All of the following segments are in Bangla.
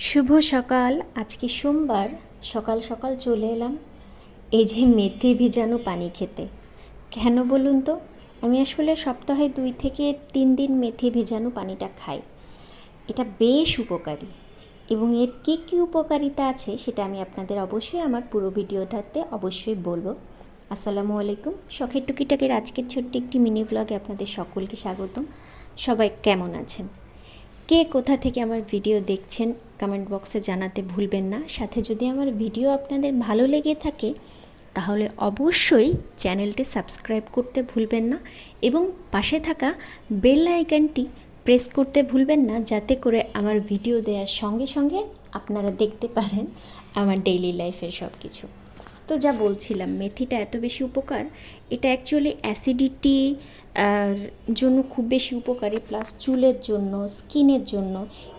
শুভ সকাল। আজকে সোমবার সকাল সকাল চলে এলাম এই যে মেথি ভিজানো পানি খেতে। কেন বলুন তো? আমি আসলে সপ্তাহে 2 থেকে 3 দিন মেথি ভিজানো পানিটা খাই। এটা বেশ উপকারী এবং এর কী উপকারিতা আছে সেটা আমি আপনাদের অবশ্যই আমার পুরো ভিডিওটাতে অবশ্যই বলবো। আসসালামু আলাইকুম। শখের টুকিটাকের আজকের ছোট্ট একটি মিনি ব্লগে আপনাদের সকলকে স্বাগতম। সবাই কেমন আছেন? কে কোথা থেকে আমার ভিডিও দেখছেন কমেন্ট বক্সে জানাতে ভুলবেন না। সাথে যদি আমার ভিডিও আপনাদের ভালো লেগে থাকে তাহলে অবশ্যই চ্যানেলটি সাবস্ক্রাইব করতে ভুলবেন না এবং পাশে থাকা বেল আইকনটি প্রেস করতে ভুলবেন না, যাতে করে আমার ভিডিও দেওয়ার সঙ্গে সঙ্গে আপনারা দেখতে পারেন আমার ডেইলি লাইফের সব কিছু। তো যা বলছিলাম, মেথিটা এত বেশি উপকার, এটা অ্যাকচুয়ালি অ্যাসিডিটি জন্য খুব বেশি উপকারী, প্লাস চুলের জন্য, স্কিনের জন্য।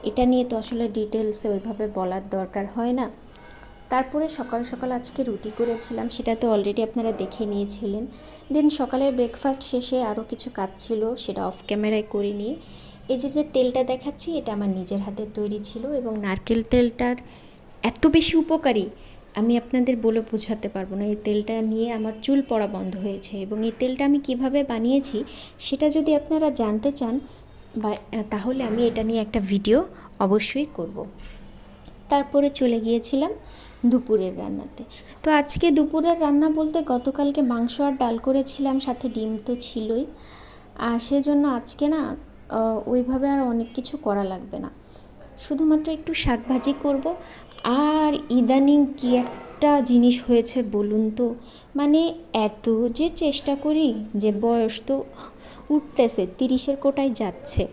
এটা নিয়ে তো আসলে ডিটেলসে ওইভাবে বলার দরকার হয় না। তারপরে সকাল সকাল আজকে রুটি করেছিলাম, সেটা তো অলরেডি আপনারা দেখে নিয়েছিলেন। দেন সকালের ব্রেকফাস্ট শেষে আরও কিছু কাজ ছিল, সেটা অফ ক্যামেরায় করে নিয়ে এই যে তেলটা দেখাচ্ছি, এটা আমার নিজের হাতে তৈরি ছিল এবং নারকেল তেলটার এত বেশি উপকারী আমি আপনাদের বলে বোঝাতে পারবো না। এই তেলটা নিয়ে আমার চুল পড়া বন্ধ হয়েছে এবং এই তেলটা আমি কিভাবে বানিয়েছি সেটা যদি আপনারা জানতে চান তাহলে আমি এটা নিয়ে একটা ভিডিও অবশ্যই করব। তারপরে চলে গিয়েছিলাম দুপুরের রান্নাতে। তো আজকে দুপুরের রান্না বলতে গতকালকে মাংস আর ডাল করেছিলাম, সাথে ডিম তো ছিলই। আর সেজন্য আজকে না ওইভাবে আর অনেক কিছু করা লাগবে না, শুধুমাত্র একটু শাক ভাজি করব। আর ইদানিং কি একটা জিনিস হয়েছে বলুন তো, মানে এত যে চেষ্টা করি, যে বয়স তো উঠতেছে, 30-এর কোটায় যাচ্ছে,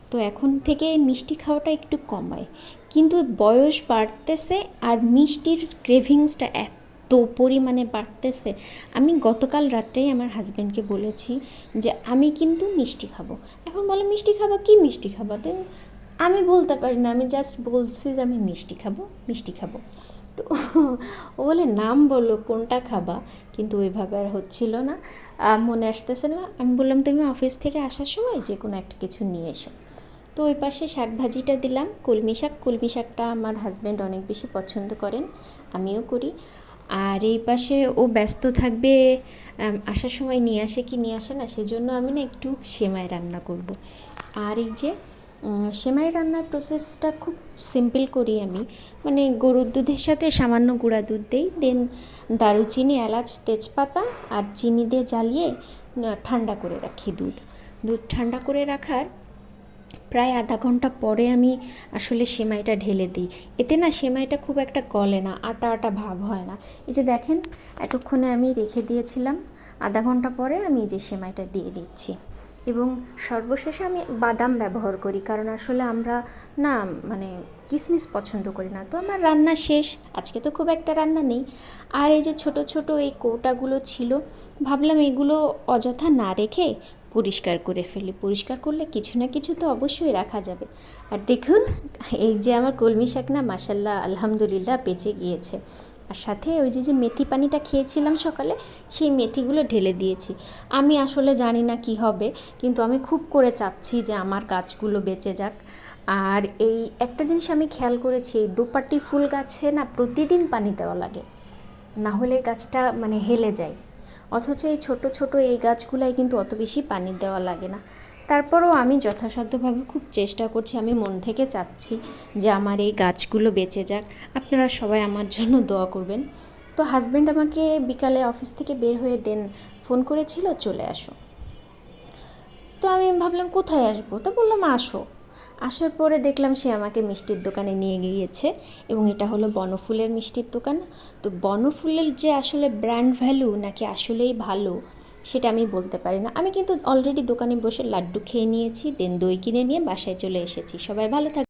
তো এখন থেকে মিষ্টি খাওয়াটা একটু কমায়, কিন্তু বয়স বাড়তেছে আর মিষ্টির ক্রেভিংসটা এত পরিমাণে বাড়তেছে। আমি গতকাল রাত্রেই আমার হাজব্যান্ডকে বলেছি যে আমি কিন্তু মিষ্টি খাবো। এখন বলে মিষ্টি খাবা, কি মিষ্টি খাবা? দেন আমি বলতে পারি না, আমি জাস্ট বলছি যে আমি মিষ্টি খাবো। তো ও বলে নাম বলো কোনটা খাবা, কিন্তু ওইভাবে আর হচ্ছিল না, মনে আসতেছে না। আমি বললাম তুমি অফিস থেকে আসার সময় যে কোনো একটা কিছু নিয়ে এসো। তো ওই পাশে শাক ভাজিটা দিলাম, কলমি শাকটা আমার হাজব্যান্ড অনেক বেশি পছন্দ করেন, আমিও করি। আর এই পাশে ও ব্যস্ত থাকবে আসার সময় নিয়ে আসে কি নিয়ে আসে না, সেজন্য আমি না একটু সেমাই রান্না করব। আর এই যে সেমাই রান্নার প্রসেসটা খুব সিম্পল করি আমি, মানে গরুর দুধের সাথে সামান্য গুঁড়া দুধ দিই, দেন দারুচিনি, এলাচ, তেজপাতা আর চিনি দিয়ে জ্বালিয়ে ঠান্ডা করে রাখি। দুধ ঠান্ডা করে রাখার প্রায় আধা ঘন্টা পরে আমি আসলে সেমাইটা ঢেলে দিই। এতে না সেমাইটা খুব একটা গলে না, আটা আটা ভাব হয় না। এই যে দেখেন, এতক্ষণে আমি রেখে দিয়েছিলাম, আধা ঘন্টা পরে আমি এই যে সেমাইটা দিয়ে দিচ্ছি। এবং সর্বশেষে আমি বাদাম ব্যবহার করি, কারণ আসলে আমরা না মানে কিশমিশ পছন্দ করি না। তো আমার রান্না শেষ, আজকে তো খুব একটা রান্না নেই। আর এই যে ছোট ছোট এই কৌটাগুলো ছিল, ভাবলাম এগুলো অযথা না রেখে পরিষ্কার করে ফেলি। পরিষ্কার করলে কিছু না কিছু তো অবশ্যই রাখা যাবে। আর দেখুন, এই যে আমার কলমি শাক না মাশাল্লাহ আলহামদুলিল্লাহ বেঁচে গিয়েছে। আর সাথে ওই যে মেথি পানিটা খেয়েছিলাম সকালে, সেই মেথিগুলো ঢেলে দিয়েছি। আমি আসলে জানি না কি হবে, কিন্তু আমি খুব করে চাচ্ছি যে আমার গাছগুলো বেঁচে যাক। আর এই একটা জিনিস আমি খেয়াল করেছি, এই দোপাটি ফুল গাছে না প্রতিদিন পানি দেওয়া লাগে, না হলে গাছটা মানে হেলে যায়। অথচ এই ছোট ছোট এই গাছগুলাই কিন্তু অত বেশি পানি দেওয়া লাগে না। তারপরেও আমি যথাসাধ্যভাবে খুব চেষ্টা করছি, আমি মন থেকে চাচ্ছি যে আমার এই গাছগুলো বেঁচে যাক। আপনারা সবাই আমার জন্য দোয়া করবেন। তো হাজব্যান্ড আমাকে বিকালে অফিস থেকে বের হয়ে দেন ফোন করেছিল, চলে আসো। তো আমি ভাবলাম কোথায় আসবো, তো বললাম আসো। আসার পরে দেখলাম সে আমাকে মিষ্টির দোকানে নিয়ে গিয়েছে এবং এটা হলো বনফুলের মিষ্টির দোকান। তো বনফুলের যে আসলে ব্র্যান্ড ভ্যালু নাকি আসলেই ভালো সেটা আমি বলতে পারি না। আমি কিন্তু অলরেডি দোকানে বসে লাড্ডু খেয়ে নিয়েছি, দেন দই কিনে নিয়ে বাসায় চলে এসেছি। সবাই ভালো থাকবে।